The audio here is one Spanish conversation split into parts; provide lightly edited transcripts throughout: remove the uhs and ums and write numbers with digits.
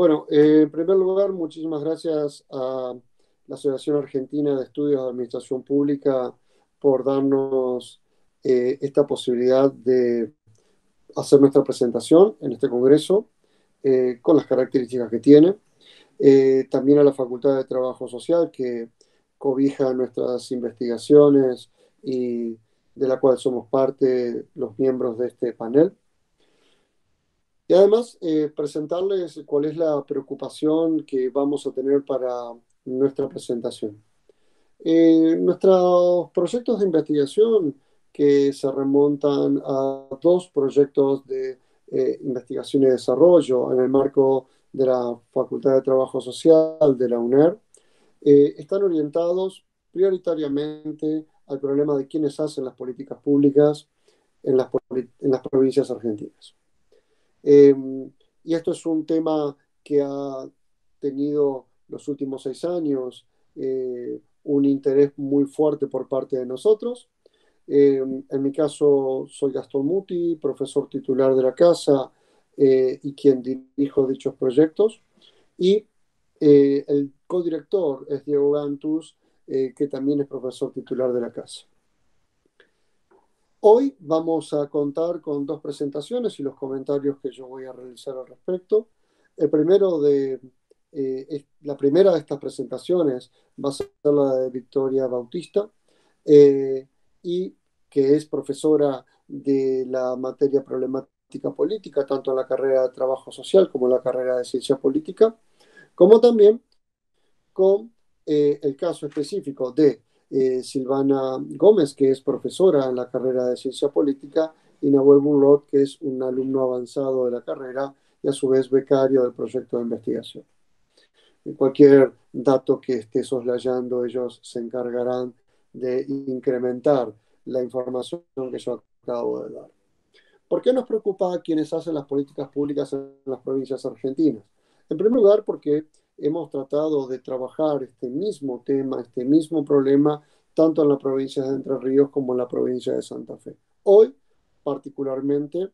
Bueno, en primer lugar, muchísimas gracias a la Asociación Argentina de Estudios de Administración Pública por darnos esta posibilidad de hacer nuestra presentación en este congreso con las características que tiene. También a la Facultad de Trabajo Social que cobija nuestras investigaciones y de la cual somos parte los miembros de este panel. Y además, presentarles cuál es la preocupación que vamos a tener para nuestra presentación. Nuestros proyectos de investigación que se remontan a dos proyectos de investigación y desarrollo en el marco de la Facultad de Trabajo Social de la UNER, están orientados prioritariamente al problema de quiénes hacen las políticas públicas en las provincias argentinas. Eh, y esto es un tema que ha tenido los últimos 6 años un interés muy fuerte por parte de nosotros. En mi caso, soy Gastón Muti, profesor titular de la casa y quien dirijo dichos proyectos. Y el codirector es Diego Gantus, que también es profesor titular de la casa. Hoy vamos a contar con dos presentaciones y los comentarios que yo voy a realizar al respecto. La primera de estas presentaciones va a ser la de Victoria Bautista, eh, y que es profesora de la materia problemática política, tanto en la carrera de trabajo social como en la carrera de ciencia política, como también con el caso específico de Silvana Gómez, que es profesora en la carrera de Ciencia Política, y Nahuel Burlot, que es un alumno avanzado de la carrera y a su vez becario del proyecto de investigación. Cualquier dato que esté soslayando, ellos se encargarán de incrementar la información que yo acabo de dar. ¿Por qué nos preocupa a quienes hacen las políticas públicas en las provincias argentinas? En primer lugar, porque hemos tratado de trabajar este mismo tema, este mismo problema, tanto en la provincia de Entre Ríos como en la provincia de Santa Fe. Hoy, particularmente,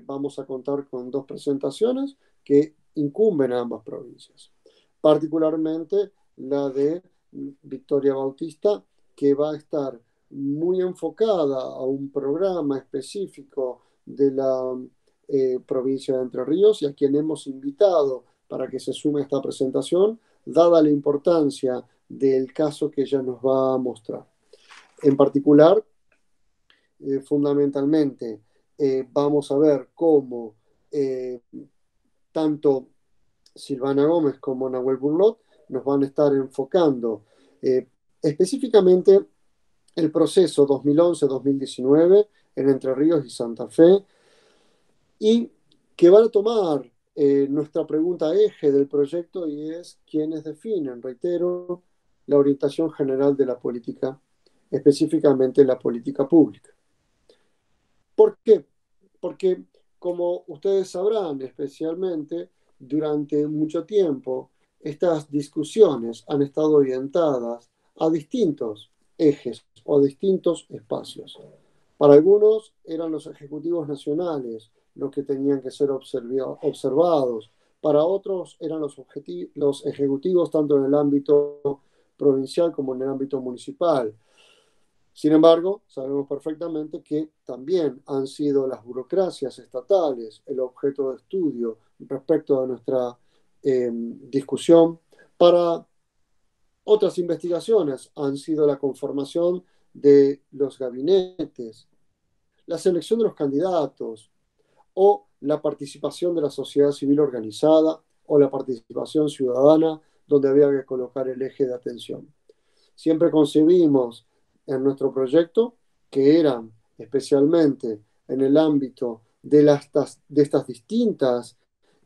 vamos a contar con dos presentaciones que incumben a ambas provincias. Particularmente la de Victoria Bautista, que va a estar muy enfocada a un programa específico de la provincia de Entre Ríos y a quien hemos invitado para que se sume a esta presentación, dada la importancia del caso que ella nos va a mostrar. En particular, fundamentalmente, vamos a ver cómo tanto Silvana Gómez como Nahuel Burlot nos van a estar enfocando específicamente el proceso 2011-2019 en Entre Ríos y Santa Fe, y que van a tomar nuestra pregunta eje del proyecto, y es quiénes definen, reitero, la orientación general de la política, específicamente la política pública. ¿Por qué? Porque, como ustedes sabrán, especialmente durante mucho tiempo, estas discusiones han estado orientadas a distintos ejes o a distintos espacios. Para algunos eran los ejecutivos nacionales los que tenían que ser observados, para otros eran los ejecutivos tanto en el ámbito provincial como en el ámbito municipal. Sin embargo, sabemos perfectamente que también han sido las burocracias estatales el objeto de estudio respecto a nuestra discusión. Para otras investigaciones han sido la conformación de los gabinetes, la selección de los candidatos o la participación de la sociedad civil organizada o la participación ciudadana, donde había que colocar el eje de atención. Siempre concebimos en nuestro proyecto que eran especialmente en el ámbito de estas distintas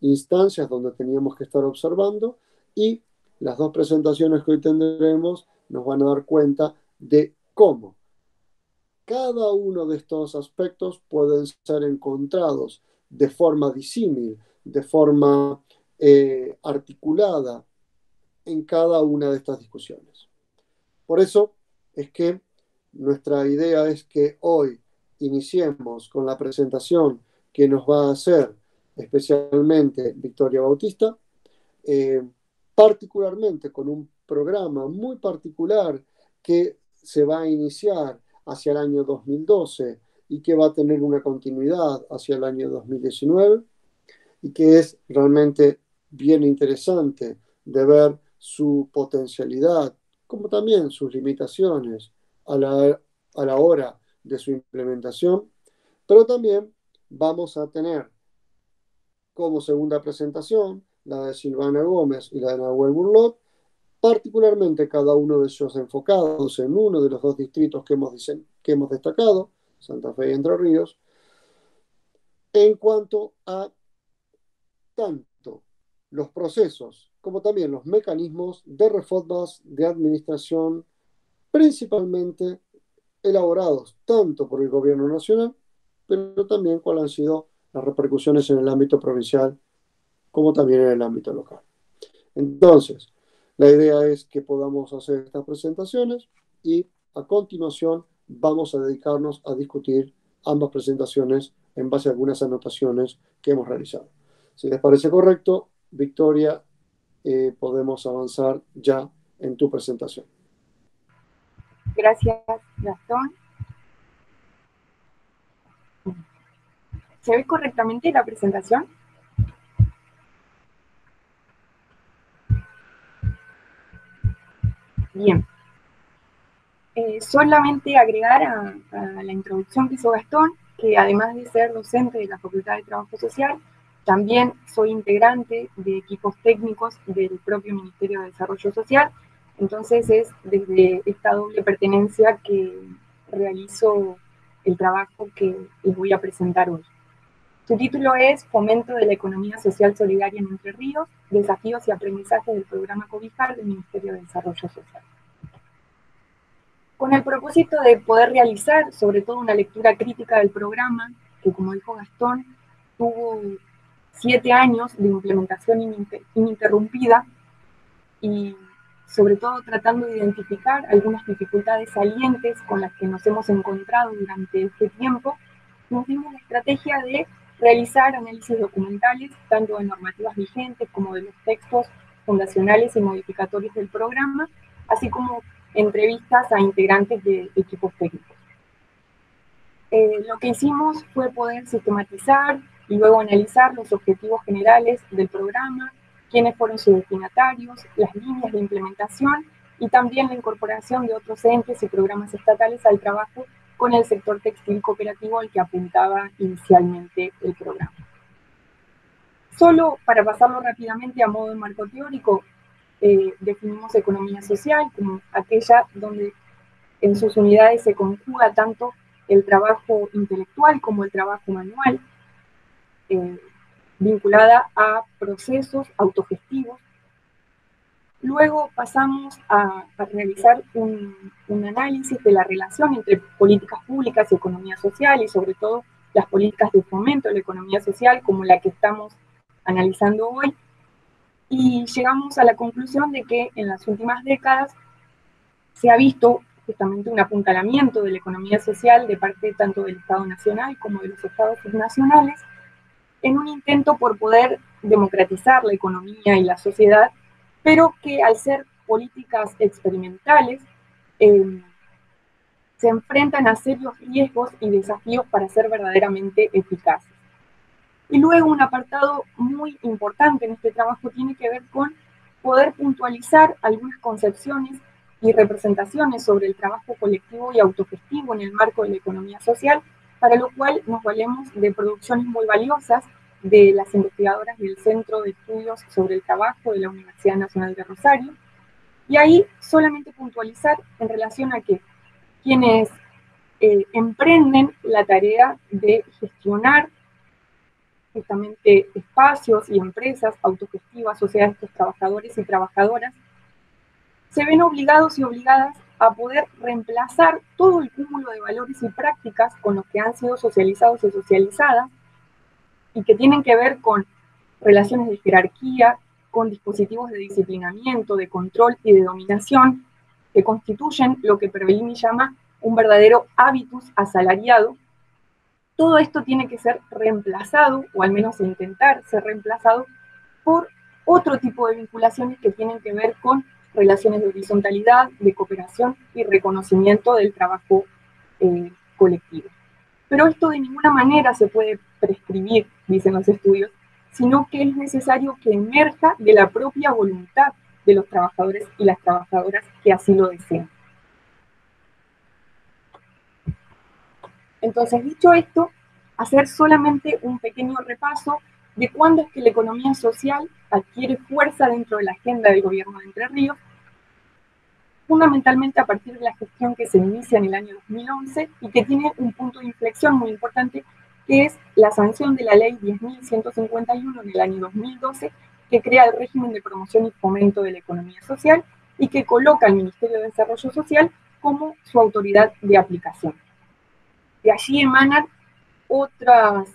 instancias donde teníamos que estar observando, y las dos presentaciones que hoy tendremos nos van a dar cuenta de cómo cada uno de estos aspectos pueden ser encontrados de forma disímil, de forma articulada en cada una de estas discusiones. Por eso es que nuestra idea es que hoy iniciemos con la presentación que nos va a hacer especialmente Victoria Bautista, eh, particularmente con un programa muy particular que se va a iniciar hacia el año 2012 y que va a tener una continuidad hacia el año 2019 y que es realmente bien interesante de ver su potencialidad, como también sus limitaciones a la hora de su implementación, pero también vamos a tener como segunda presentación la de Silvana Gómez y la de Nahuel Burlot, particularmente cada uno de ellos enfocados en uno de los dos distritos que hemos destacado, Santa Fe y Entre Ríos, en cuanto a tanto los procesos como también los mecanismos de reformas de administración, principalmente elaborados tanto por el gobierno nacional, pero también cuáles han sido las repercusiones en el ámbito provincial como también en el ámbito local. Entonces, la idea es que podamos hacer estas presentaciones y a continuación vamos a dedicarnos a discutir ambas presentaciones en base a algunas anotaciones que hemos realizado. Si les parece correcto, Victoria, podemos avanzar ya en tu presentación. Gracias, Gastón. ¿Se ve correctamente la presentación? Bien. Solamente agregar a la introducción que hizo Gastón, que además de ser docente de la Facultad de Trabajo Social, también soy integrante de equipos técnicos del propio Ministerio de Desarrollo Social. Entonces es desde esta doble pertenencia que realizo el trabajo que les voy a presentar hoy. Su título es Fomento de la Economía Social Solidaria en Entre Ríos, desafíos y aprendizajes del programa Cobijar del Ministerio de Desarrollo Social. Con el propósito de poder realizar sobre todo una lectura crítica del programa, que como dijo Gastón, tuvo 7 años de implementación ininterrumpida y sobre todo tratando de identificar algunas dificultades salientes con las que nos hemos encontrado durante este tiempo, nos dimos la estrategia de realizar análisis documentales, tanto de normativas vigentes como de los textos fundacionales y modificatorios del programa, así como entrevistas a integrantes de equipos técnicos. Lo que hicimos fue poder sistematizar y luego analizar los objetivos generales del programa, quiénes fueron sus destinatarios, las líneas de implementación y también la incorporación de otros entes y programas estatales al trabajo con el sector textil cooperativo al que apuntaba inicialmente el programa. Solo para pasarlo rápidamente a modo de marco teórico, definimos economía social como aquella donde en sus unidades se conjuga tanto el trabajo intelectual como el trabajo manual, vinculada a procesos autogestivos. Luego pasamos a realizar un análisis de la relación entre políticas públicas y economía social y sobre todo las políticas de fomento de la economía social como la que estamos analizando hoy. Y llegamos a la conclusión de que en las últimas décadas se ha visto justamente un apuntalamiento de la economía social de parte tanto del Estado Nacional como de los Estados subnacionales en un intento por poder democratizar la economía y la sociedad, pero que al ser políticas experimentales se enfrentan a serios riesgos y desafíos para ser verdaderamente eficaces. Y luego un apartado muy importante en este trabajo tiene que ver con poder puntualizar algunas concepciones y representaciones sobre el trabajo colectivo y autogestivo en el marco de la economía social, para lo cual nos valemos de producciones muy valiosas de las investigadoras del Centro de Estudios sobre el Trabajo de la Universidad Nacional de Rosario, y ahí solamente puntualizar en relación a que quienes emprenden la tarea de gestionar justamente espacios y empresas autogestivas, o sea, estos trabajadores y trabajadoras, se ven obligados y obligadas a poder reemplazar todo el cúmulo de valores y prácticas con los que han sido socializados y socializadas y que tienen que ver con relaciones de jerarquía, con dispositivos de disciplinamiento, de control y de dominación, que constituyen lo que Perellini llama un verdadero hábitus asalariado. Todo esto tiene que ser reemplazado, o al menos intentar ser reemplazado, por otro tipo de vinculaciones que tienen que ver con relaciones de horizontalidad, de cooperación y reconocimiento del trabajo colectivo. Pero esto de ninguna manera se puede prescribir, dicen los estudios, sino que es necesario que emerja de la propia voluntad de los trabajadores y las trabajadoras que así lo desean. Entonces, dicho esto, hacer solamente un pequeño repaso de cuándo es que la economía social adquiere fuerza dentro de la agenda del gobierno de Entre Ríos, fundamentalmente a partir de la gestión que se inicia en el año 2011 y que tiene un punto de inflexión muy importante, que es la sanción de la ley 10.151 en el año 2012, que crea el régimen de promoción y fomento de la economía social y que coloca al Ministerio de Desarrollo Social como su autoridad de aplicación. De allí emanan otras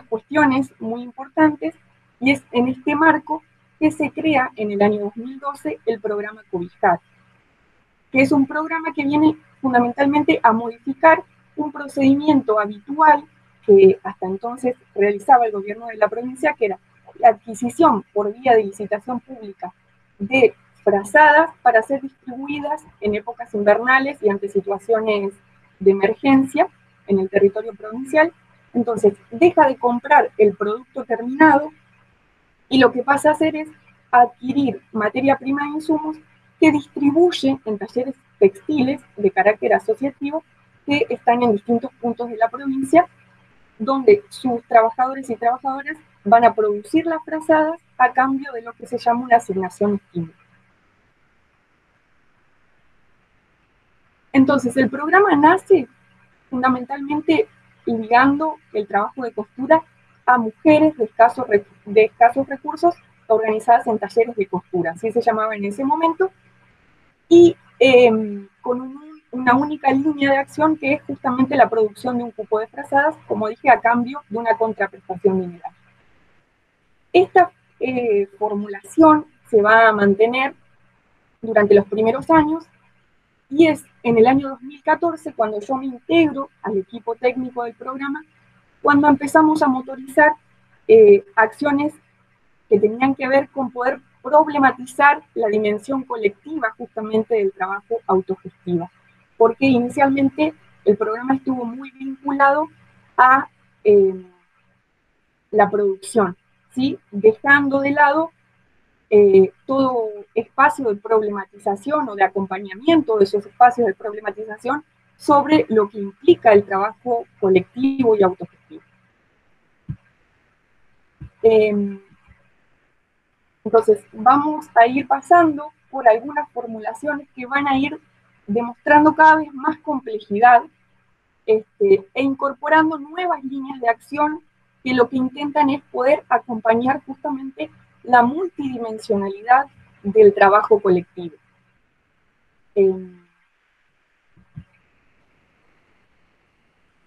cuestiones muy importantes, y es en este marco que se crea en el año 2012 el programa Cobijar, que es un programa que viene fundamentalmente a modificar un procedimiento habitual que hasta entonces realizaba el gobierno de la provincia, que era la adquisición por vía de licitación pública de frazadas para ser distribuidas en épocas invernales y ante situaciones de emergencia en el territorio provincial. Entonces, deja de comprar el producto terminado y lo que pasa a hacer es adquirir materia prima e insumos que distribuye en talleres textiles de carácter asociativo que están en distintos puntos de la provincia, donde sus trabajadores y trabajadoras van a producir las frazadas a cambio de lo que se llama una asignación estímulo. Entonces, el programa nace fundamentalmente ligando el trabajo de costura a mujeres de escasos recursos organizadas en talleres de costura, así se llamaba en ese momento, y con una única línea de acción que es justamente la producción de un cupo de frazadas, como dije, a cambio de una contraprestación mineral. Esta formulación se va a mantener durante los primeros años, y es en el año 2014 cuando yo me integro al equipo técnico del programa, cuando empezamos a motorizar acciones que tenían que ver con poder problematizar la dimensión colectiva justamente del trabajo autogestivo, porque inicialmente el programa estuvo muy vinculado a la producción, ¿sí? Dejando de lado todo espacio de problematización o de acompañamiento de esos espacios de problematización sobre lo que implica el trabajo colectivo y autogestivo. Entonces, vamos a ir pasando por algunas formulaciones que van a ir demostrando cada vez más complejidad e incorporando nuevas líneas de acción que lo que intentan es poder acompañar justamente la multidimensionalidad del trabajo colectivo.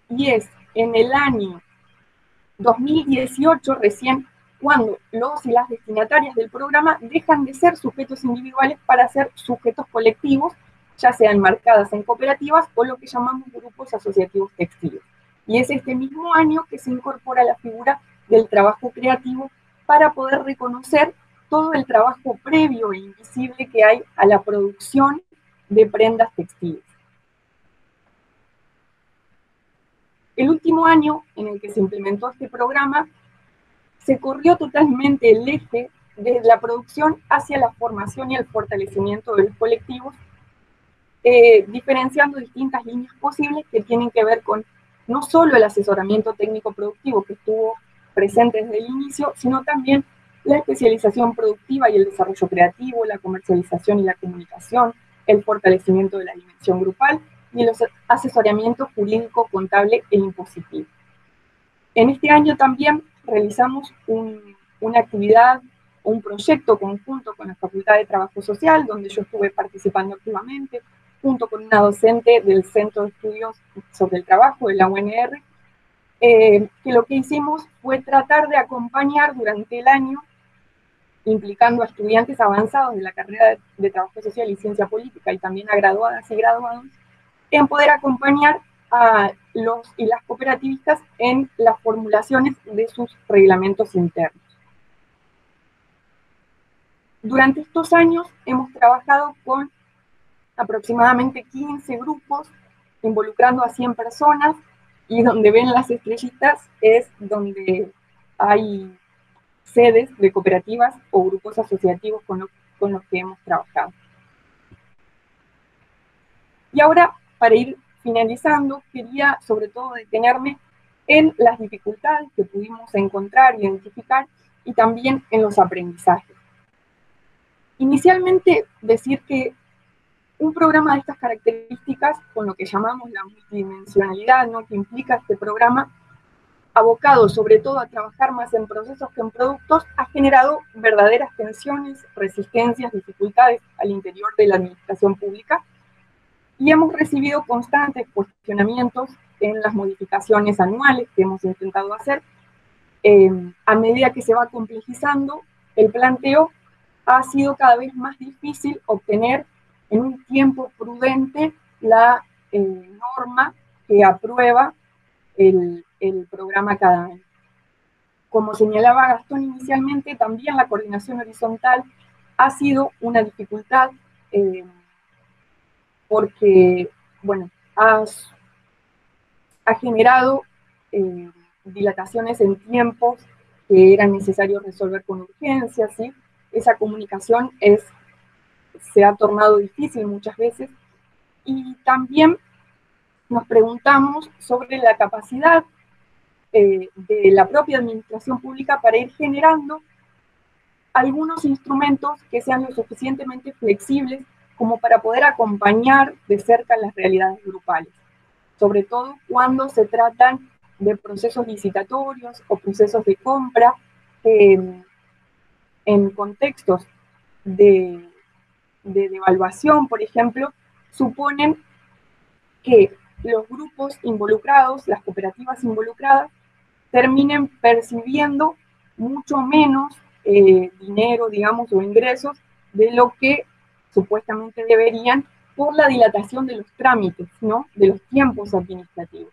Y es en el año 2018 recién cuando los y las destinatarias del programa dejan de ser sujetos individuales para ser sujetos colectivos, ya sean marcadas en cooperativas o lo que llamamos grupos asociativos textiles. Y es este mismo año que se incorpora la figura del trabajo creativo para poder reconocer todo el trabajo previo e invisible que hay a la producción de prendas textiles. El último año en el que se implementó este programa, se corrió totalmente el eje de la producción hacia la formación y el fortalecimiento de los colectivos, diferenciando distintas líneas posibles que tienen que ver con no solo el asesoramiento técnico productivo que estuvo presente desde el inicio, sino también la especialización productiva y el desarrollo creativo, la comercialización y la comunicación, el fortalecimiento de la dimensión grupal y el asesoramiento jurídico, contable e impositivo. En este año también realizamos una actividad, un proyecto conjunto con la Facultad de Trabajo Social, donde yo estuve participando activamente, junto con una docente del Centro de Estudios sobre el Trabajo, de la UNR, que lo que hicimos fue tratar de acompañar durante el año, implicando a estudiantes avanzados de la carrera de Trabajo Social y Ciencia Política, y también a graduadas y graduados, en poder acompañar a los y las cooperativistas en las formulaciones de sus reglamentos internos. Durante estos años hemos trabajado con aproximadamente 15 grupos, involucrando a 100 personas, y donde ven las estrellitas es donde hay sedes de cooperativas o grupos asociativos con los que hemos trabajado. Y ahora, para ir finalizando, quería sobre todo detenerme en las dificultades que pudimos encontrar, identificar, y también en los aprendizajes. Inicialmente, decir que un programa de estas características, con lo que llamamos la multidimensionalidad, ¿no?, que implica este programa, abocado sobre todo a trabajar más en procesos que en productos, ha generado verdaderas tensiones, resistencias, dificultades al interior de la administración pública, y hemos recibido constantes cuestionamientos en las modificaciones anuales que hemos intentado hacer. A medida que se va complejizando el planteo, ha sido cada vez más difícil obtener en un tiempo prudente la norma que aprueba el programa cada año. Como señalaba Gastón inicialmente, también la coordinación horizontal ha sido una dificultad, porque, bueno, ha generado dilataciones en tiempos que eran necesarios resolver con urgencia, ¿sí? Esa comunicación se ha tornado difícil muchas veces, y también nos preguntamos sobre la capacidad de la propia administración pública para ir generando algunos instrumentos que sean lo suficientemente flexibles como para poder acompañar de cerca las realidades grupales, sobre todo cuando se tratan de procesos licitatorios o procesos de compra en contextos de devaluación, por ejemplo, suponen que los grupos involucrados, las cooperativas involucradas, terminen percibiendo mucho menos dinero, digamos, o ingresos de lo que supuestamente deberían, por la dilatación de los trámites, ¿no?, de los tiempos administrativos.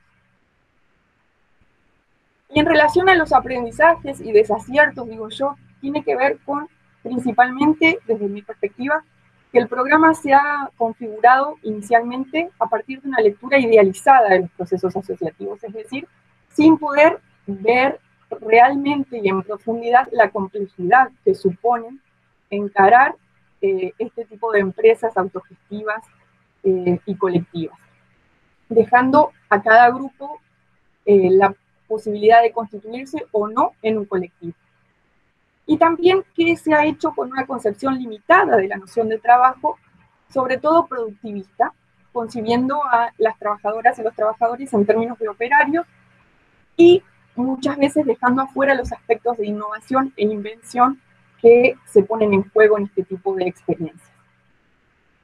Y en relación a los aprendizajes y desaciertos, digo yo, tiene que ver con, principalmente, desde mi perspectiva, que el programa se ha configurado inicialmente a partir de una lectura idealizada de los procesos asociativos, es decir, sin poder ver realmente y en profundidad la complejidad que suponen encarar este tipo de empresas autogestivas y colectivas, dejando a cada grupo la posibilidad de constituirse o no en un colectivo. Y también que se ha hecho con una concepción limitada de la noción de trabajo, sobre todo productivista, concibiendo a las trabajadoras y los trabajadores en términos de operarios, y muchas veces dejando afuera los aspectos de innovación e invención que se ponen en juego en este tipo de experiencias.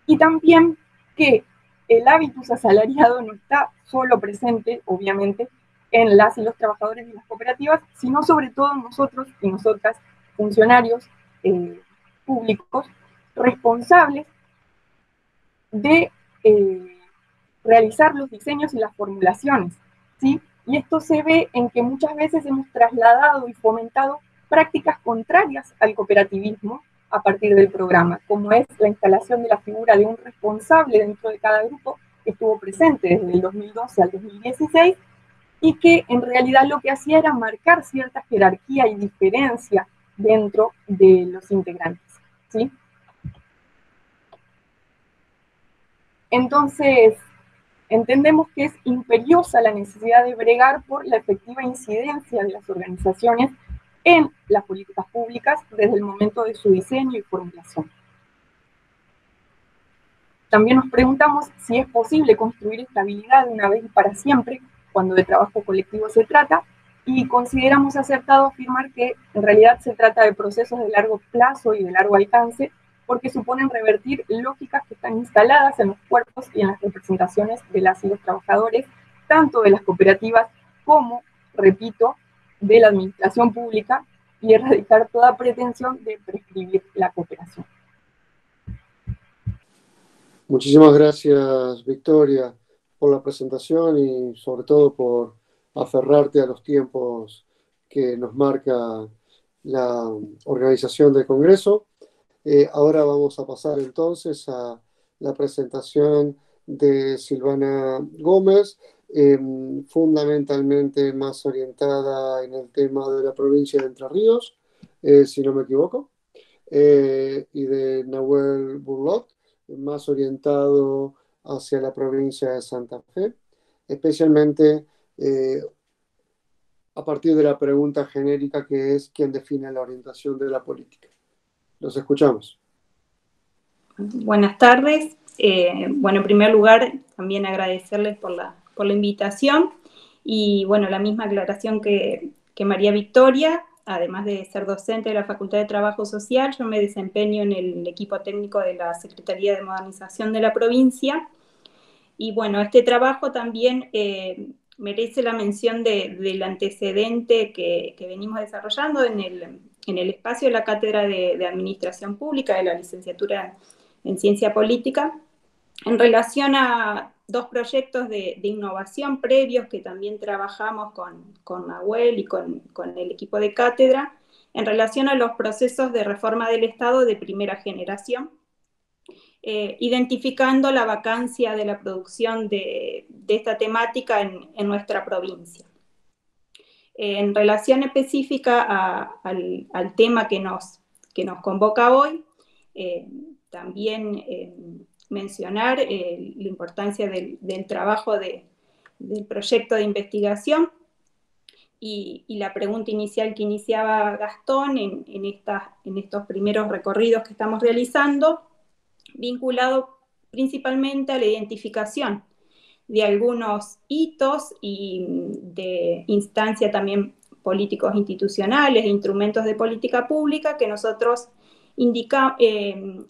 Y también que el hábitus asalariado no está solo presente, obviamente, en las y los trabajadores de las cooperativas, sino sobre todo nosotros y nosotras, funcionarios públicos, responsables de realizar los diseños y las formulaciones, ¿sí? Y esto se ve en que muchas veces hemos trasladado y fomentado prácticas contrarias al cooperativismo a partir del programa, como es la instalación de la figura de un responsable dentro de cada grupo, que estuvo presente desde el 2012 al 2016, y que en realidad lo que hacía era marcar cierta jerarquía y diferencia dentro de los integrantes, ¿sí? Entonces, entendemos que es imperiosa la necesidad de bregar por la efectiva incidencia de las organizaciones en las políticas públicas desde el momento de su diseño y formulación. También nos preguntamos si es posible construir estabilidad de una vez y para siempre cuando de trabajo colectivo se trata, y consideramos acertado afirmar que en realidad se trata de procesos de largo plazo y de largo alcance, porque suponen revertir lógicas que están instaladas en los cuerpos y en las representaciones de las y los trabajadores, tanto de las cooperativas como, repito, de la administración pública, y erradicar toda pretensión de prescribir la cooperación. Muchísimas gracias, Victoria, por la presentación y sobre todo por aferrarte a los tiempos que nos marca la organización del Congreso. Ahora vamos a pasar entonces a la presentación de Silvana Gómez, fundamentalmente más orientada en el tema de la provincia de Entre Ríos, si no me equivoco, y de Nahuel Burlot, más orientado hacia la provincia de Santa Fe, especialmente a partir de la pregunta genérica que es ¿quién define la orientación de la política? Los escuchamos. Buenas tardes. Bueno, en primer lugar, también agradecerles por la invitación y, bueno, la misma aclaración que María Victoria. Además de ser docente de la Facultad de Trabajo Social, yo me desempeño en el equipo técnico de la Secretaría de Modernización de la provincia. Y, bueno, este trabajo también merece la mención del antecedente que venimos desarrollando en el espacio de la Cátedra de Administración Pública de la licenciatura en Ciencia Política, en relación a dos proyectos de innovación previos que también trabajamos con Nahuel y con el equipo de cátedra, en relación a los procesos de reforma del Estado de primera generación, identificando la vacancia de la producción de esta temática en nuestra provincia. En relación específica al tema que nos convoca hoy, también mencionar la importancia del trabajo del proyecto de investigación y la pregunta inicial que iniciaba Gastón en estos primeros recorridos que estamos realizando, vinculado principalmente a la identificación de algunos hitos y de instancia también políticos institucionales e instrumentos de política pública que nosotros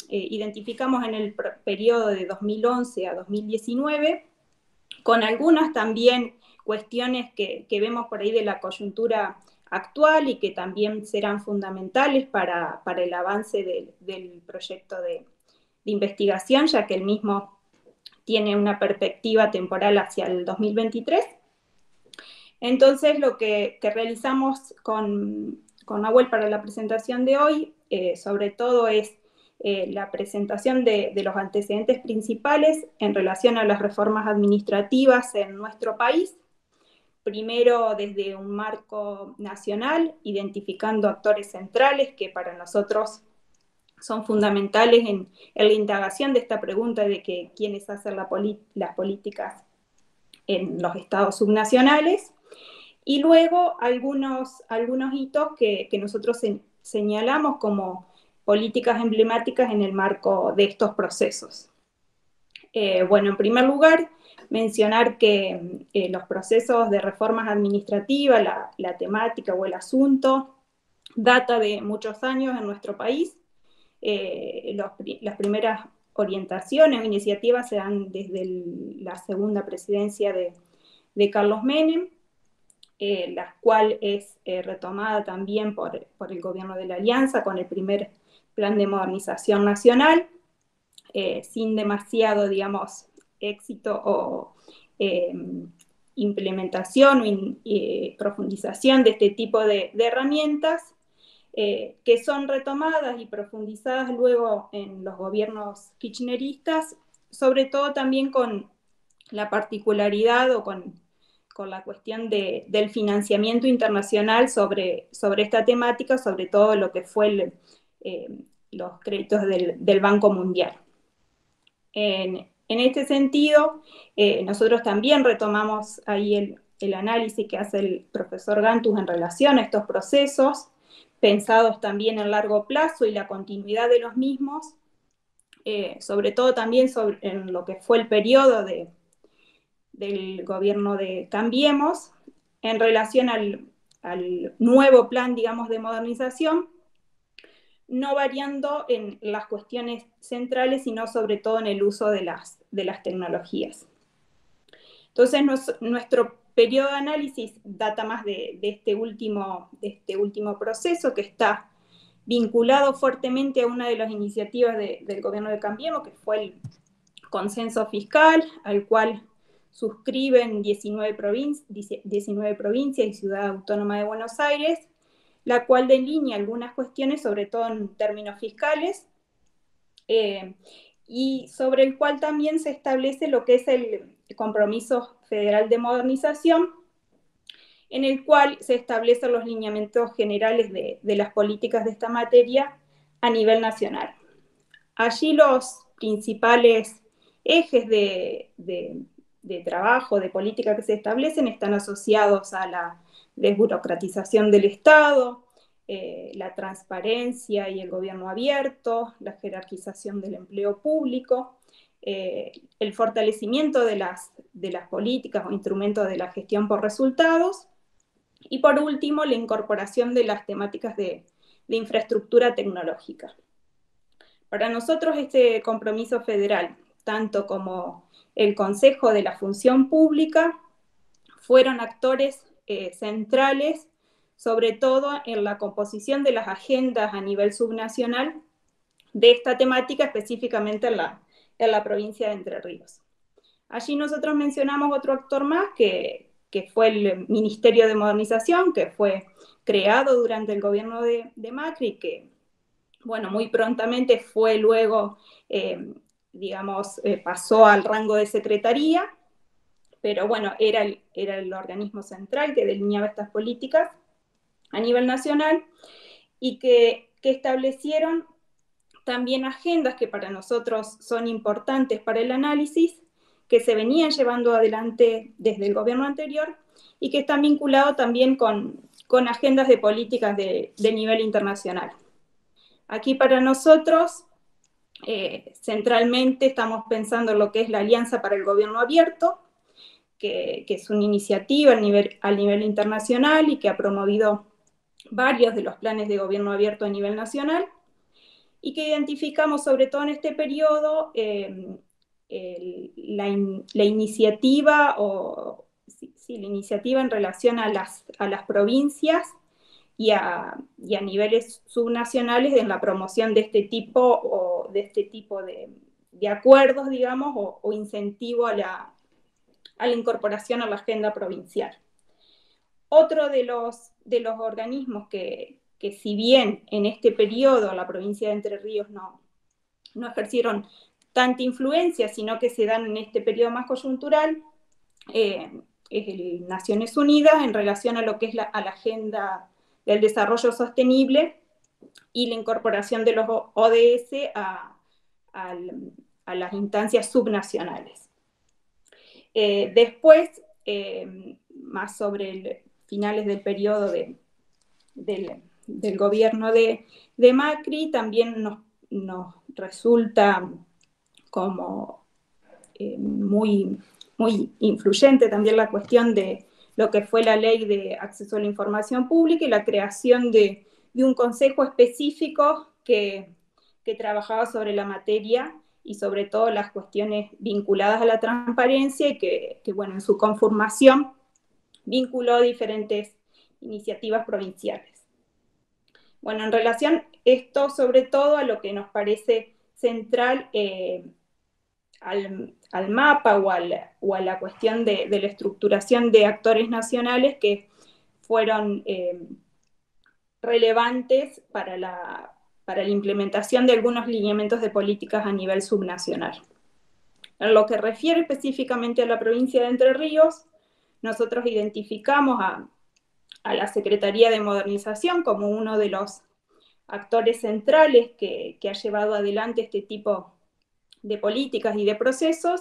identificamos en el periodo de 2011 a 2019, con algunas también cuestiones que vemos por ahí de la coyuntura actual y que también serán fundamentales para el avance del proyecto de investigación, ya que el mismo tiene una perspectiva temporal hacia el 2023. Entonces, lo que realizamos con Nahuel para la presentación de hoy, sobre todo es la presentación de los antecedentes principales en relación a las reformas administrativas en nuestro país. Primero, desde un marco nacional, identificando actores centrales que para nosotros son fundamentales en la indagación de esta pregunta de que quiénes hacen las políticas en los estados subnacionales, y luego algunos hitos que nosotros señalamos como políticas emblemáticas en el marco de estos procesos. Bueno, en primer lugar, mencionar que los procesos de reformas administrativas, la temática o el asunto, data de muchos años en nuestro país. Las primeras orientaciones o iniciativas se dan desde la segunda presidencia de Carlos Menem, la cual es retomada también por el gobierno de la Alianza con el primer plan de modernización nacional, sin demasiado, digamos, éxito o implementación o profundización de este tipo de herramientas, que son retomadas y profundizadas luego en los gobiernos kirchneristas, sobre todo también con la particularidad o con la cuestión del financiamiento internacional sobre esta temática, sobre todo lo que fue los créditos del Banco Mundial. En este sentido, nosotros también retomamos ahí el análisis que hace el profesor Gantus en relación a estos procesos, pensados también en largo plazo y la continuidad de los mismos, sobre todo también en lo que fue el periodo del gobierno de Cambiemos, en relación al nuevo plan, digamos, de modernización, no variando en las cuestiones centrales, sino sobre todo en el uso de las tecnologías. Entonces, nuestro periodo de análisis data más de este último proceso, que está vinculado fuertemente a una de las iniciativas del gobierno de Cambiemos, que fue el consenso fiscal, al cual suscriben 19 provincias y Ciudad Autónoma de Buenos Aires, la cual delinea algunas cuestiones, sobre todo en términos fiscales, y sobre el cual también se establece lo que es el Compromiso Federal de Modernización, en el cual se establecen los lineamientos generales de las políticas de esta materia a nivel nacional. Allí los principales ejes de trabajo, de política que se establecen, están asociados a la desburocratización del Estado, la transparencia y el gobierno abierto, la jerarquización del empleo público, el fortalecimiento de las políticas o instrumentos de la gestión por resultados, y por último, la incorporación de las temáticas de infraestructura tecnológica. Para nosotros este compromiso federal, tanto como el Consejo de la Función Pública, fueron actores centrales, sobre todo en la composición de las agendas a nivel subnacional de esta temática, específicamente en la provincia de Entre Ríos. Allí nosotros mencionamos otro actor más, que fue el Ministerio de Modernización, que fue creado durante el gobierno de Macri, que, bueno, muy prontamente fue luego, pasó al rango de secretaría, pero bueno, era el organismo central que delineaba estas políticas a nivel nacional, y que establecieron también agendas que para nosotros son importantes para el análisis, que se venían llevando adelante desde el gobierno anterior y que están vinculados también con agendas de políticas de nivel internacional. Aquí para nosotros, centralmente estamos pensando en lo que es la Alianza para el Gobierno Abierto, que es una iniciativa a nivel internacional y que ha promovido varios de los planes de gobierno abierto a nivel nacional, y que identificamos sobre todo en este periodo la iniciativa la iniciativa en relación a las provincias y a niveles subnacionales en la promoción de este tipo de acuerdos, digamos, o incentivo a la incorporación a la agenda provincial. Otro de los organismos que si bien en este periodo la provincia de Entre Ríos no ejercieron tanta influencia, sino que se dan en este periodo más coyuntural, es el Naciones Unidas en relación a lo que es a la agenda del desarrollo sostenible y la incorporación de los ODS a las instancias subnacionales. Después, más sobre finales del periodo del gobierno de Macri, también nos resulta como muy, muy influyente también la cuestión de lo que fue la Ley de Acceso a la Información Pública y la creación de un consejo específico que trabajaba sobre la materia y sobre todo las cuestiones vinculadas a la transparencia, y que bueno, en su conformación vinculó diferentes iniciativas provinciales. Bueno, en relación esto sobre todo a lo que nos parece central al mapa o a la cuestión de la estructuración de actores nacionales que fueron relevantes para la implementación de algunos lineamientos de políticas a nivel subnacional. En lo que refiere específicamente a la provincia de Entre Ríos, nosotros identificamos a la Secretaría de Modernización como uno de los actores centrales que ha llevado adelante este tipo de políticas y de procesos,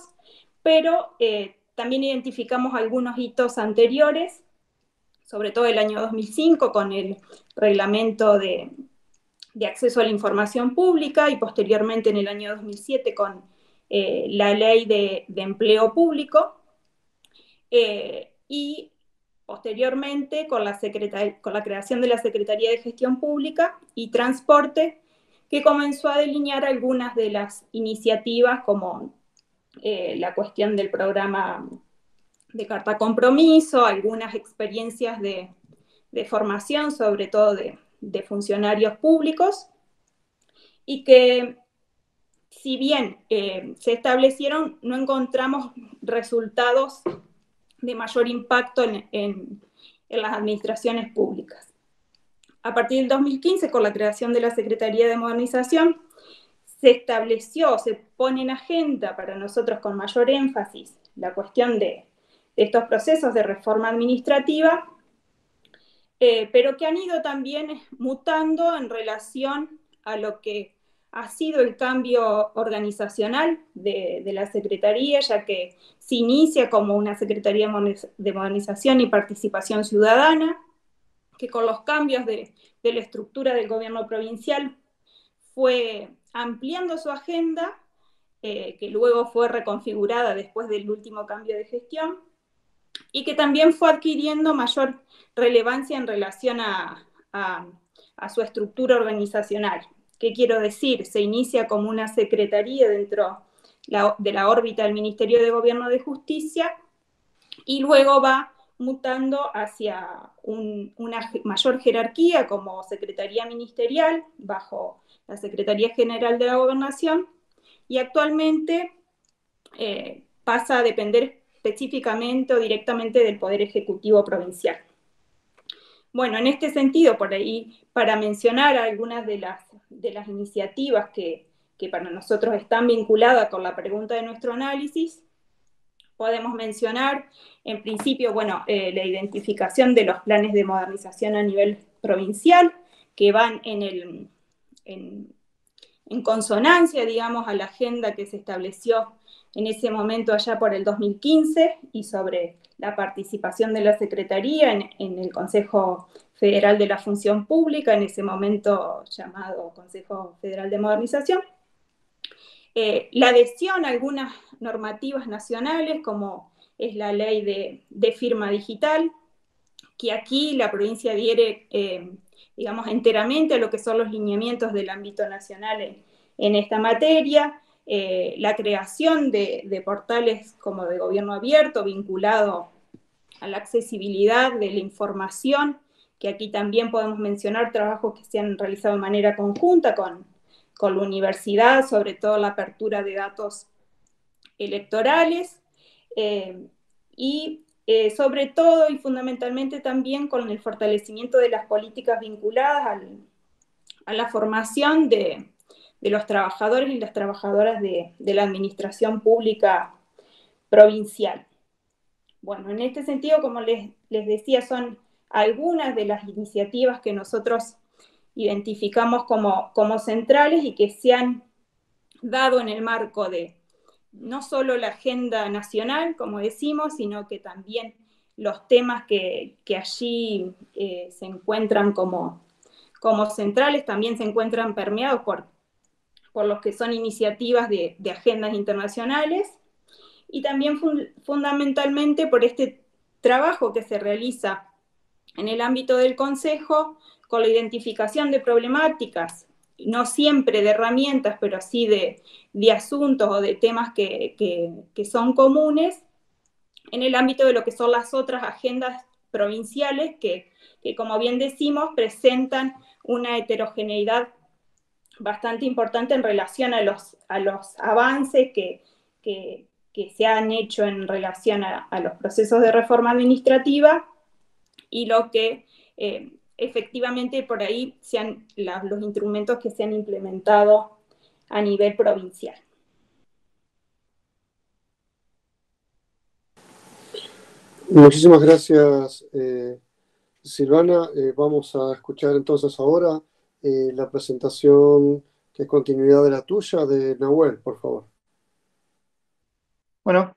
pero también identificamos algunos hitos anteriores, sobre todo el año 2005 con el reglamento de acceso a la información pública, y posteriormente en el año 2007 con la ley de empleo público, y posteriormente con la creación de la Secretaría de Gestión Pública y Transporte, que comenzó a delinear algunas de las iniciativas como la cuestión del programa de carta compromiso, algunas experiencias de formación, sobre todo de funcionarios públicos, y que si bien se establecieron, no encontramos resultados de mayor impacto en las administraciones públicas. A partir del 2015, con la creación de la Secretaría de Modernización, se estableció, se pone en agenda para nosotros con mayor énfasis la cuestión de estos procesos de reforma administrativa, pero que han ido también mutando en relación a lo que ha sido el cambio organizacional de la Secretaría, ya que se inicia como una Secretaría de Modernización y Participación Ciudadana, que con los cambios de la estructura del gobierno provincial fue ampliando su agenda, que luego fue reconfigurada después del último cambio de gestión, y que también fue adquiriendo mayor relevancia en relación a su estructura organizacional. ¿Qué quiero decir? Se inicia como una secretaría dentro de la órbita del Ministerio de Gobierno de Justicia y luego va mutando hacia una mayor jerarquía como secretaría ministerial bajo la Secretaría General de la Gobernación y actualmente pasa a depender específicamente o directamente del Poder Ejecutivo Provincial. Bueno, en este sentido, por ahí, para mencionar algunas de las iniciativas que para nosotros están vinculadas con la pregunta de nuestro análisis, podemos mencionar, en principio, bueno, la identificación de los planes de modernización a nivel provincial, que van en consonancia, digamos, a la agenda que se estableció en ese momento allá por el 2015 y sobre la participación de la Secretaría en el Consejo Federal de la Función Pública, en ese momento llamado Consejo Federal de Modernización. La adhesión a algunas normativas nacionales, como es la ley de firma digital, que aquí la provincia adhiere, digamos, enteramente a lo que son los lineamientos del ámbito nacional en esta materia, la creación de portales como de gobierno abierto vinculado a la accesibilidad de la información, que aquí también podemos mencionar trabajos que se han realizado de manera conjunta con la universidad, sobre todo la apertura de datos electorales, y sobre todo y fundamentalmente también con el fortalecimiento de las políticas vinculadas a la formación de los trabajadores y las trabajadoras de la administración pública provincial. Bueno, en este sentido, como les decía, son algunas de las iniciativas que nosotros identificamos como centrales y que se han dado en el marco de no solo la agenda nacional, como decimos, sino que también los temas que allí se encuentran como centrales también se encuentran permeados por los que son iniciativas de agendas internacionales y también fundamentalmente por este trabajo que se realiza en el ámbito del Consejo con la identificación de problemáticas, no siempre de herramientas, pero sí de asuntos o de temas que son comunes en el ámbito de lo que son las otras agendas provinciales que como bien decimos, presentan una heterogeneidad bastante importante en relación a los avances que se han hecho en relación a los procesos de reforma administrativa y lo que efectivamente por ahí sean los instrumentos que se han implementado a nivel provincial. Muchísimas gracias, Silvana. Vamos a escuchar entonces ahora la presentación que es continuidad de la tuya, de Nahuel, por favor. Bueno,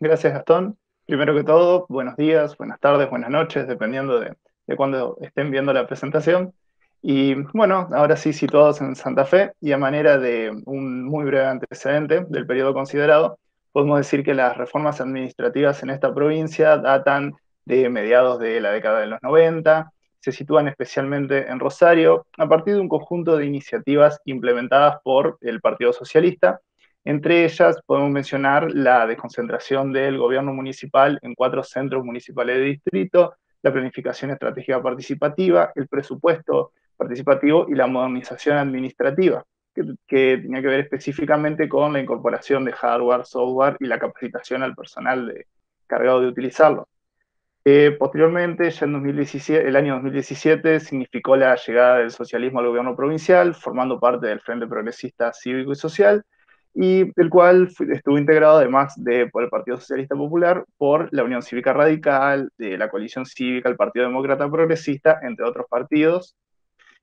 gracias Gastón. Primero que todo, buenos días, buenas tardes, buenas noches, dependiendo de cuándo estén viendo la presentación. Y bueno, ahora sí situados en Santa Fe y a manera de un muy breve antecedente del periodo considerado, podemos decir que las reformas administrativas en esta provincia datan de mediados de la década de los 90, se sitúan especialmente en Rosario a partir de un conjunto de iniciativas implementadas por el Partido Socialista. Entre ellas podemos mencionar la desconcentración del gobierno municipal en 4 centros municipales de distrito, la planificación estratégica participativa, el presupuesto participativo y la modernización administrativa, que tenía que ver específicamente con la incorporación de hardware, software y la capacitación al personal encargado de utilizarlo. Posteriormente, ya en 2017, el año 2017 significó la llegada del socialismo al gobierno provincial, formando parte del Frente Progresista Cívico y Social, y el cual estuvo integrado además por el Partido Socialista Popular, por la Unión Cívica Radical, de la Coalición Cívica, el Partido Demócrata Progresista, entre otros partidos.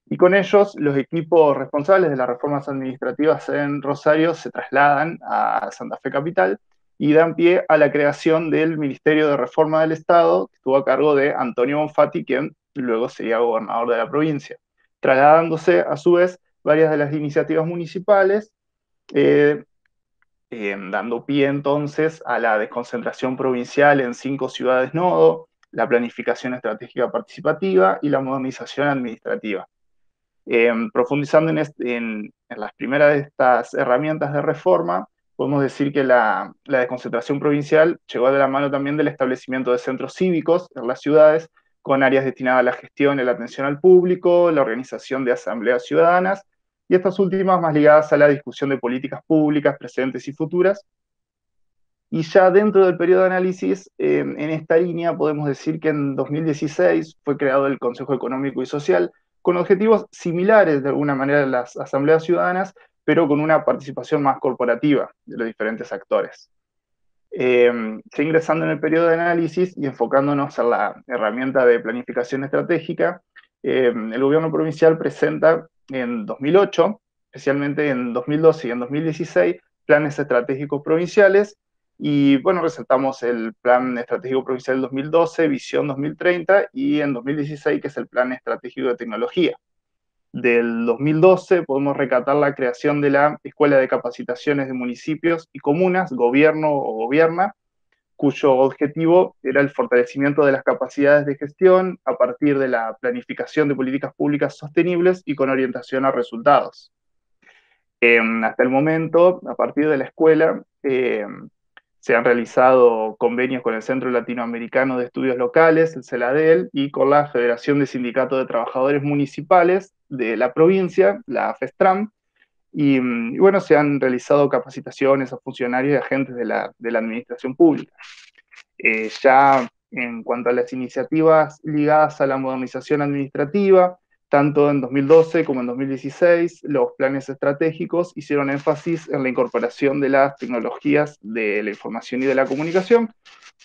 Y con ellos, los equipos responsables de las reformas administrativas en Rosario se trasladan a Santa Fe Capital y dan pie a la creación del Ministerio de Reforma del Estado, que estuvo a cargo de Antonio Bonfatti, quien luego sería gobernador de la provincia, trasladándose a su vez varias de las iniciativas municipales, eh, dando pie entonces a la desconcentración provincial en 5 ciudades nodo, la planificación estratégica participativa y la modernización administrativa. Profundizando en las primeras de estas herramientas de reforma, podemos decir que la desconcentración provincial llegó de la mano también del establecimiento de centros cívicos en las ciudades, con áreas destinadas a la gestión y la atención al público, la organización de asambleas ciudadanas, y estas últimas más ligadas a la discusión de políticas públicas presentes y futuras. Y ya dentro del periodo de análisis, en esta línea podemos decir que en 2016 fue creado el Consejo Económico y Social, con objetivos similares de alguna manera a las asambleas ciudadanas, pero con una participación más corporativa de los diferentes actores. Ya ingresando en el periodo de análisis y enfocándonos en la herramienta de planificación estratégica, el gobierno provincial presenta en 2008, especialmente en 2012 y en 2016, planes estratégicos provinciales. Y bueno, resaltamos el Plan Estratégico Provincial del 2012, Visión 2030, y en 2016, que es el Plan Estratégico de Tecnología. Del 2012 podemos recatar la creación de la Escuela de Capacitaciones de Municipios y Comunas, Gobierno o Gobierna, cuyo objetivo era el fortalecimiento de las capacidades de gestión a partir de la planificación de políticas públicas sostenibles y con orientación a resultados. Hasta el momento, a partir de la escuela, se han realizado convenios con el Centro Latinoamericano de Estudios Locales, el CELADEL, y con la Federación de Sindicatos de Trabajadores Municipales de la provincia, la FESTRAM, y bueno, se han realizado capacitaciones a funcionarios y agentes de la administración pública. Ya en cuanto a las iniciativas ligadas a la modernización administrativa, tanto en 2012 como en 2016, los planes estratégicos hicieron énfasis en la incorporación de las tecnologías de la información y de la comunicación,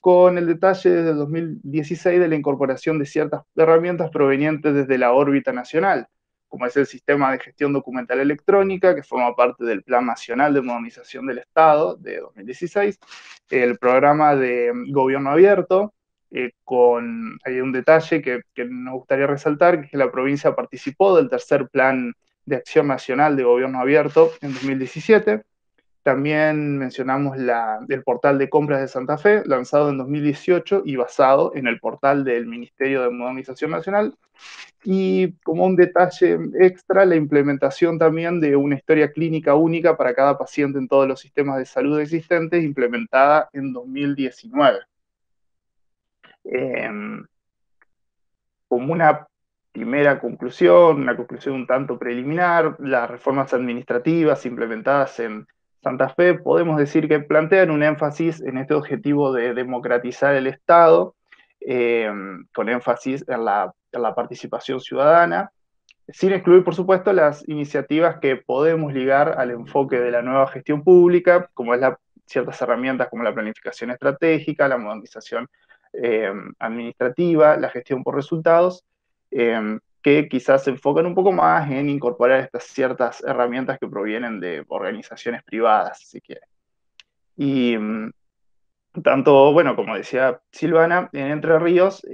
con el detalle desde 2016 de la incorporación de ciertas herramientas provenientes desde la órbita nacional, como es el Sistema de Gestión Documental Electrónica, que forma parte del Plan Nacional de Modernización del Estado de 2016, el programa de Gobierno Abierto, hay un detalle que nos gustaría resaltar, que la provincia participó del tercer Plan de Acción Nacional de Gobierno Abierto en 2017. También mencionamos el portal de compras de Santa Fe, lanzado en 2018 y basado en el portal del Ministerio de Modernización Nacional. Y como un detalle extra, la implementación también de una historia clínica única para cada paciente en todos los sistemas de salud existentes, implementada en 2019. Como una primera conclusión, una conclusión un tanto preliminar, las reformas administrativas implementadas en Santa Fe podemos decir que plantean un énfasis en este objetivo de democratizar el Estado, con énfasis en la participación ciudadana, sin excluir, por supuesto, las iniciativas que podemos ligar al enfoque de la nueva gestión pública, como es ciertas herramientas como la planificación estratégica, la modernización administrativa, la gestión por resultados, que quizás se enfocan un poco más en incorporar estas ciertas herramientas que provienen de organizaciones privadas, si quiere. Y tanto, bueno, como decía Silvana, en Entre Ríos,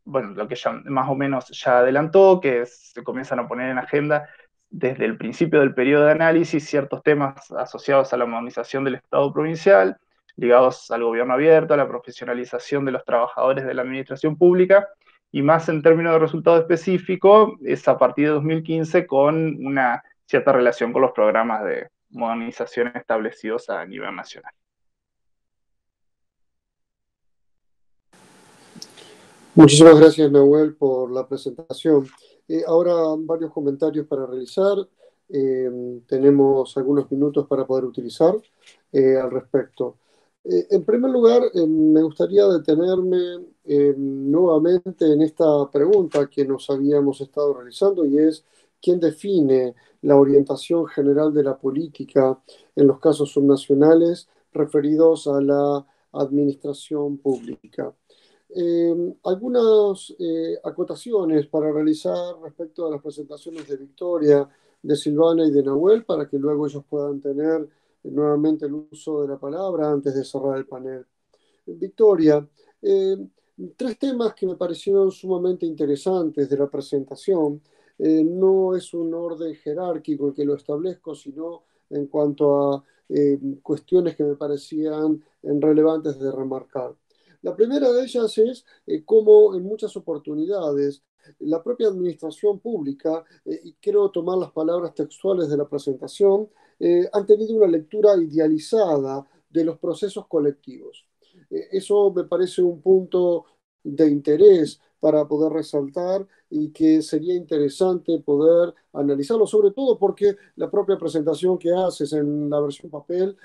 bueno, lo que ya más o menos ya adelantó, que se comienzan a poner en agenda desde el principio del periodo de análisis ciertos temas asociados a la modernización del Estado provincial, ligados al gobierno abierto, a la profesionalización de los trabajadores de la administración pública, y más en términos de resultado específico, es a partir de 2015 con una cierta relación con los programas de modernización establecidos a nivel nacional. Muchísimas gracias, Nahuel, por la presentación. Ahora varios comentarios para realizar. Tenemos algunos minutos para poder utilizar al respecto. En primer lugar, me gustaría detenerme nuevamente en esta pregunta que nos habíamos estado realizando y es, ¿quién define la orientación general de la política en los casos subnacionales referidos a la administración pública? Algunas acotaciones para realizar respecto a las presentaciones de Victoria, de Silvana y de Nahuel, para que luego ellos puedan tener nuevamente el uso de la palabra antes de cerrar el panel. Victoria, eh, tres temas que me parecieron sumamente interesantes de la presentación. No es un orden jerárquico el que lo establezco, sino en cuanto a cuestiones que me parecían relevantes de remarcar. La primera de ellas es cómo en muchas oportunidades la propia administración pública, y quiero tomar las palabras textuales de la presentación, han tenido una lectura idealizada de los procesos colectivos. Eso me parece un punto de interés para poder resaltar y que sería interesante poder analizarlo, sobre todo porque la propia presentación que haces en la versión papel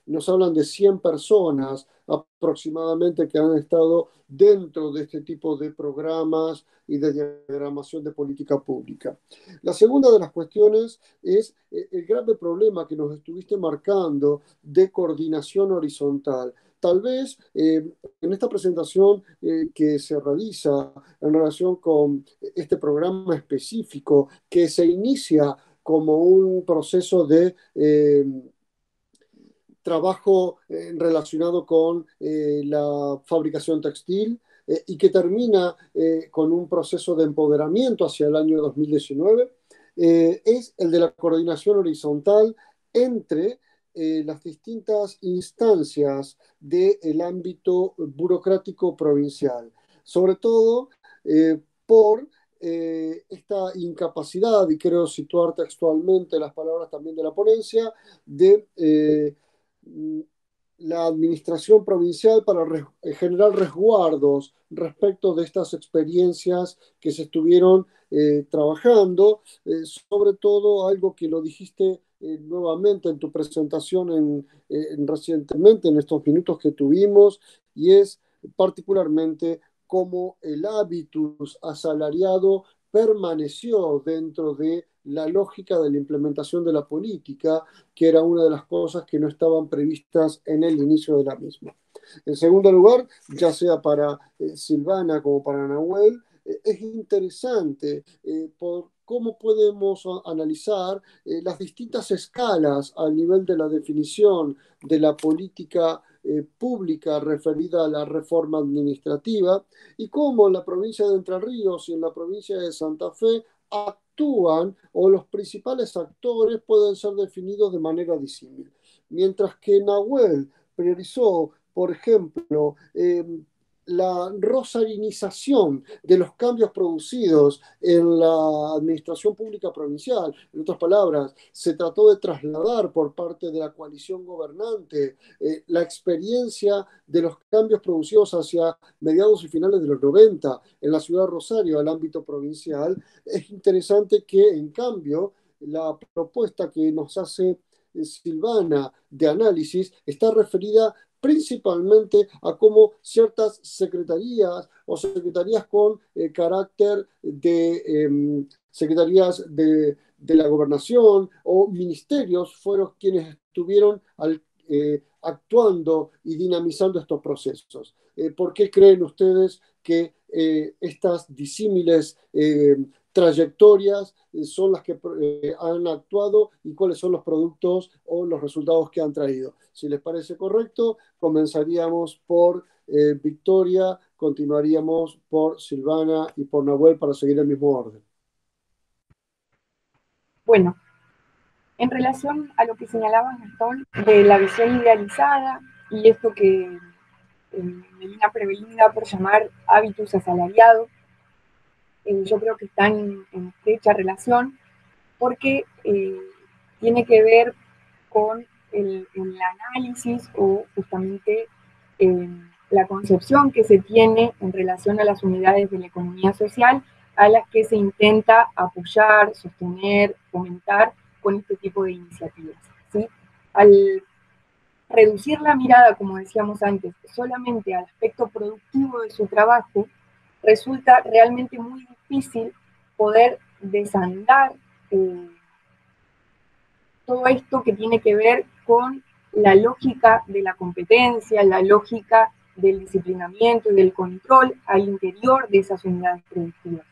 nos hablan de 100 personas aproximadamente que han estado dentro de este tipo de programas y de diagramación de política pública. La segunda de las cuestiones es el grave problema que nos estuviste marcando de coordinación horizontal. Tal vez en esta presentación que se realiza en relación con este programa específico que se inicia como un proceso de trabajo relacionado con la fabricación textil y que termina con un proceso de empoderamiento hacia el año 2019, es el de la coordinación horizontal entre las distintas instancias del ámbito burocrático provincial, sobre todo por esta incapacidad, y quiero situar textualmente las palabras también de la ponencia, de la administración provincial para generar resguardos respecto de estas experiencias que se estuvieron trabajando, sobre todo algo que lo dijiste nuevamente en tu presentación recientemente, en estos minutos que tuvimos, y es particularmente cómo el hábitus asalariado permaneció dentro de la lógica de la implementación de la política, que era una de las cosas que no estaban previstas en el inicio de la misma. En segundo lugar, ya sea para Silvana como para Nahuel, es interesante por cómo podemos analizar las distintas escalas al nivel de la definición de la política pública referida a la reforma administrativa y cómo en la provincia de Entre Ríos y en la provincia de Santa Fe actúan o los principales actores pueden ser definidos de manera disímil. Mientras que Nahuel priorizó, por ejemplo, la rosarinización de los cambios producidos en la administración pública provincial. En otras palabras, se trató de trasladar por parte de la coalición gobernante la experiencia de los cambios producidos hacia mediados y finales de los 90 en la ciudad de Rosario al ámbito provincial. Es interesante que, en cambio, la propuesta que nos hace Silvana de análisis está referida principalmente a cómo ciertas secretarías o secretarías con carácter de secretarías de la gobernación o ministerios fueron quienes estuvieron actuando y dinamizando estos procesos. ¿Por qué creen ustedes que estas disímiles trayectorias son las que han actuado y cuáles son los productos o los resultados que han traído? Si les parece correcto, comenzaríamos por Victoria, continuaríamos por Silvana y por Nahuel para seguir el mismo orden. Bueno, en relación a lo que señalaba Gastón de la visión idealizada y esto que Melina Prevelini da por llamar hábitus asalariados, yo creo que están en estrecha relación porque tiene que ver con el análisis o justamente la concepción que se tiene en relación a las unidades de la economía social a las que se intenta apoyar, sostener, fomentar con este tipo de iniciativas, ¿sí? Al reducir la mirada, como decíamos antes, solamente al aspecto productivo de su trabajo, resulta realmente muy difícil poder desandar todo esto que tiene que ver con la lógica de la competencia, la lógica del disciplinamiento y del control al interior de esas unidades productivas.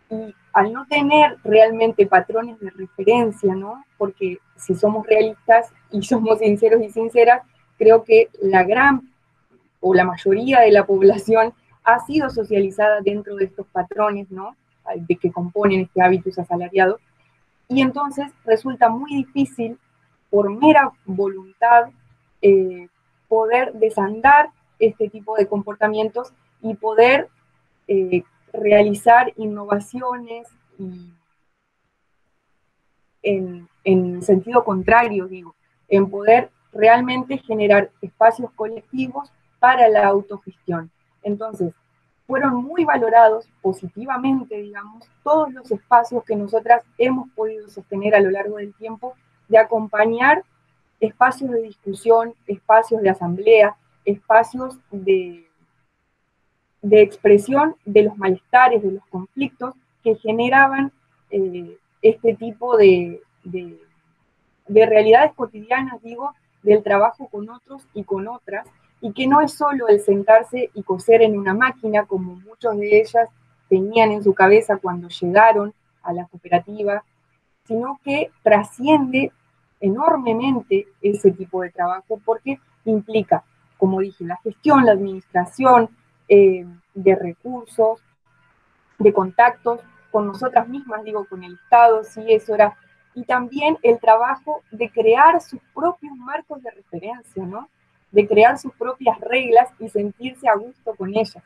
Y al no tener realmente patrones de referencia, ¿no? Porque si somos realistas y somos sinceros y sinceras, creo que la gran o la mayoría de la población ha sido socializada dentro de estos patrones, ¿no? De que componen este hábitus asalariado. Y entonces resulta muy difícil, por mera voluntad, poder desandar este tipo de comportamientos y poder realizar innovaciones y en sentido contrario, digo, en poder realmente generar espacios colectivos para la autogestión. Entonces, fueron muy valorados positivamente, digamos, todos los espacios que nosotras hemos podido sostener a lo largo del tiempo de acompañar espacios de discusión, espacios de asamblea, espacios de expresión de los malestares, de los conflictos que generaban este tipo de realidades cotidianas, digo, del trabajo con otros y con otras, y que no es solo el sentarse y coser en una máquina, como muchos de ellas tenían en su cabeza cuando llegaron a la cooperativa, sino que trasciende enormemente ese tipo de trabajo porque implica, como dije, la gestión, la administración de recursos, de contactos con nosotras mismas, digo, con el Estado, sí, eso era, y también el trabajo de crear sus propios marcos de referencia, ¿no? De crear sus propias reglas y sentirse a gusto con ellas.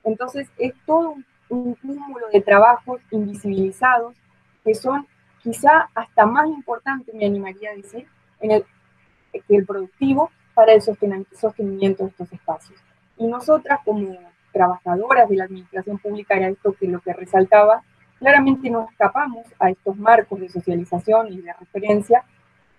Entonces, es todo un cúmulo de trabajos invisibilizados que son quizá hasta más importantes, me animaría a decir, que el productivo para el sostenimiento de estos espacios. Y nosotras, como trabajadoras de la administración pública, era esto que lo que resaltaba, claramente no escapamos a estos marcos de socialización y de referencia,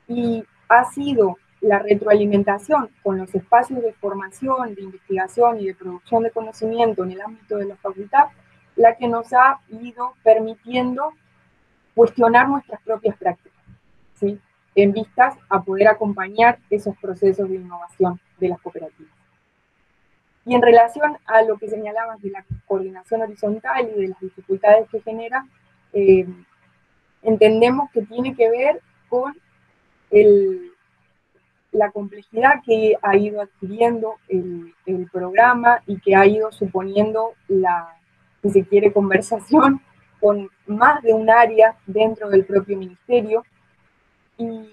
y ha sido la retroalimentación con los espacios de formación, de investigación y de producción de conocimiento en el ámbito de la facultad la que nos ha ido permitiendo cuestionar nuestras propias prácticas, ¿sí? En vistas a poder acompañar esos procesos de innovación de las cooperativas. Y en relación a lo que señalabas de la coordinación horizontal y de las dificultades que genera, entendemos que tiene que ver con la complejidad que ha ido adquiriendo el programa y que ha ido suponiendo la, si se quiere, conversación con más de un área dentro del propio ministerio. Y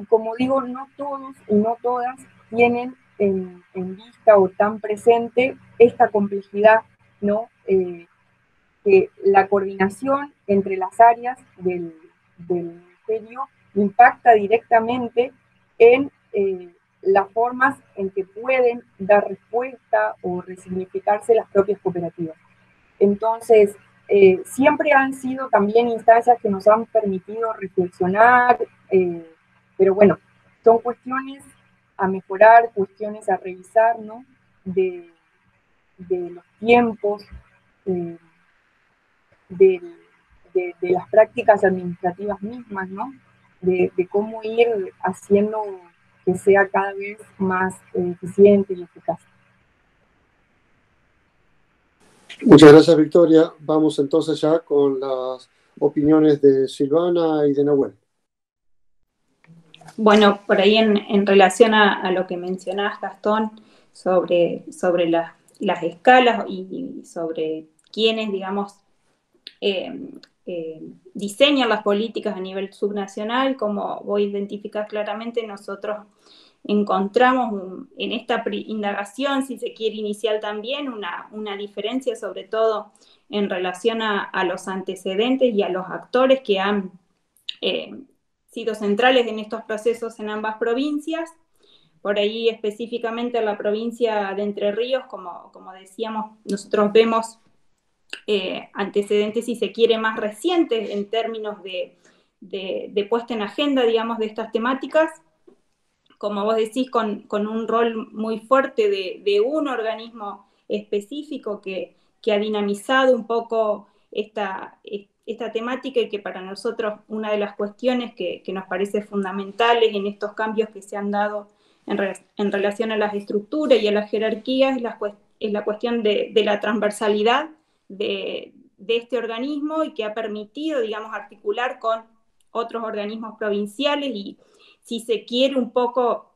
como digo, no todos y no todas tienen en vista o tan presente esta complejidad, ¿no? Que la coordinación entre las áreas del ministerio impacta directamente en las formas en que pueden dar respuesta o resignificarse las propias cooperativas. Entonces, siempre han sido también instancias que nos han permitido reflexionar, pero bueno, son cuestiones a mejorar, cuestiones a revisar, ¿no? De los tiempos, de las prácticas administrativas mismas, ¿no? De cómo ir haciendo que sea cada vez más eficiente y eficaz. Muchas gracias, Victoria. Vamos entonces ya con las opiniones de Silvana y de Nahuel. Bueno, por ahí en relación a lo que mencionabas, Gastón, sobre las escalas y sobre quiénes, digamos, diseñan las políticas a nivel subnacional, como vos identificás claramente, nosotros encontramos en esta indagación, si se quiere, inicial también, una diferencia, sobre todo en relación a los antecedentes y a los actores que han sido centrales en estos procesos en ambas provincias. Por ahí específicamente en la provincia de Entre Ríos, como decíamos, nosotros vemos antecedentes, si se quiere, más recientes en términos de puesta en agenda, digamos, de estas temáticas. como vos decís, con un rol muy fuerte de un organismo específico que ha dinamizado un poco esta temática, y que para nosotros una de las cuestiones que nos parece fundamentales en estos cambios que se han dado en relación a las estructuras y a las jerarquías es la cuestión de la transversalidad de este organismo, y que ha permitido, digamos, articular con otros organismos provinciales y, si se quiere, un poco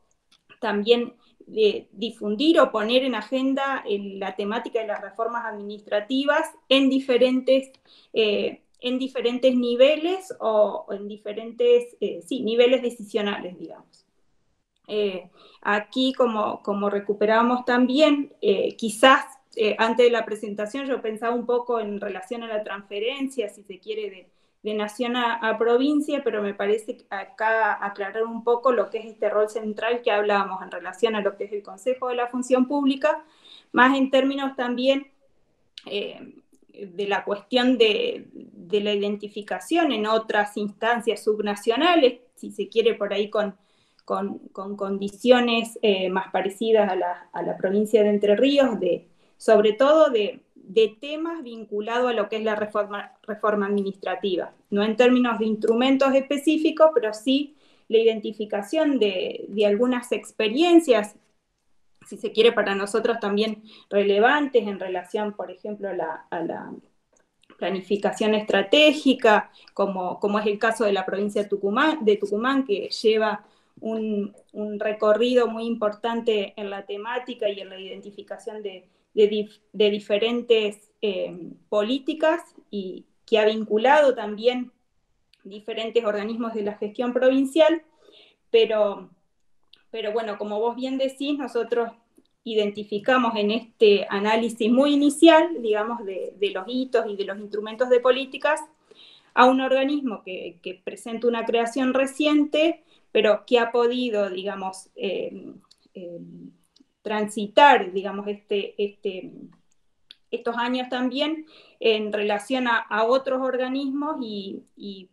también difundir o poner en agenda la temática de las reformas administrativas en diferentes niveles o en diferentes niveles decisionales, digamos. Aquí, como recuperamos también, quizás antes de la presentación yo pensaba un poco en relación a la transferencia, si se quiere, de nación a provincia, pero me parece acá aclarar un poco lo que es este rol central que hablábamos en relación a lo que es el Consejo de la Función Pública, más en términos también de la cuestión de la identificación en otras instancias subnacionales, si se quiere, por ahí con condiciones más parecidas a la provincia de Entre Ríos, sobre todo de temas vinculados a lo que es la reforma administrativa, no en términos de instrumentos específicos, pero sí la identificación de algunas experiencias, si se quiere, para nosotros también relevantes en relación, por ejemplo, a la planificación estratégica, como es el caso de la provincia de Tucumán, que lleva un recorrido muy importante en la temática y en la identificación de diferentes políticas, y que ha vinculado también diferentes organismos de la gestión provincial, pero bueno, como vos bien decís, nosotros identificamos en este análisis muy inicial, digamos, de los hitos y de los instrumentos de políticas, a un organismo que presenta una creación reciente, pero que ha podido, digamos, transitar, digamos, estos años también en relación a otros organismos, y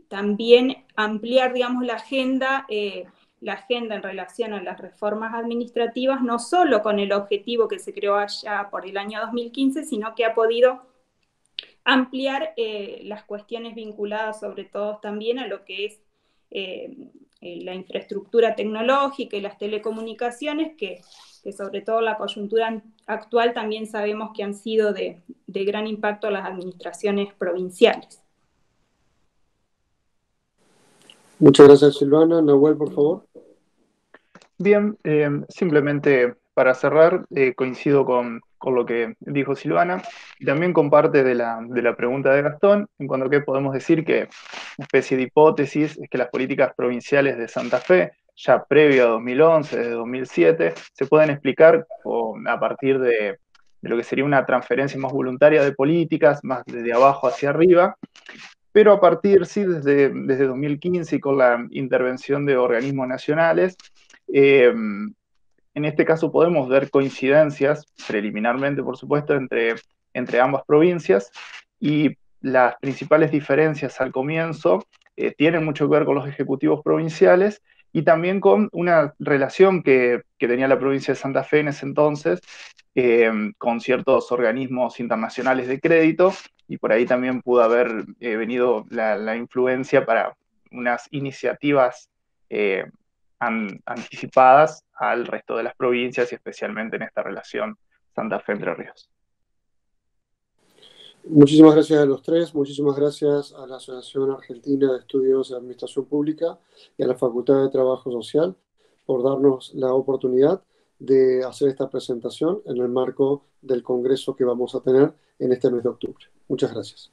también ampliar, digamos, la agenda en relación a las reformas administrativas, no solo con el objetivo que se creó allá por el año 2015, sino que ha podido ampliar las cuestiones vinculadas sobre todo también a lo que es la infraestructura tecnológica y las telecomunicaciones, que sobre todo la coyuntura actual también sabemos que han sido de gran impacto a las administraciones provinciales. Muchas gracias, Silvana. Nahuel, por favor. Bien, simplemente para cerrar, coincido con lo que dijo Silvana, y también con parte de la pregunta de Gastón, en cuanto a que podemos decir que una especie de hipótesis es que las políticas provinciales de Santa Fe, ya previo a 2011, desde 2007, se pueden explicar a partir de lo que sería una transferencia más voluntaria de políticas, más desde abajo hacia arriba, pero a partir, sí, desde 2015 y con la intervención de organismos nacionales, en este caso podemos ver coincidencias, preliminarmente por supuesto, entre ambas provincias, y las principales diferencias al comienzo tienen mucho que ver con los ejecutivos provinciales y también con una relación que tenía la provincia de Santa Fe en ese entonces con ciertos organismos internacionales de crédito, y por ahí también pudo haber venido la influencia para unas iniciativas anticipadas al resto de las provincias, y especialmente en esta relación Santa Fe-Entre Ríos. Muchísimas gracias a los tres, muchísimas gracias a la Asociación Argentina de Estudios de Administración Pública y a la Facultad de Trabajo Social por darnos la oportunidad de hacer esta presentación en el marco del congreso que vamos a tener en este mes de octubre. Muchas gracias.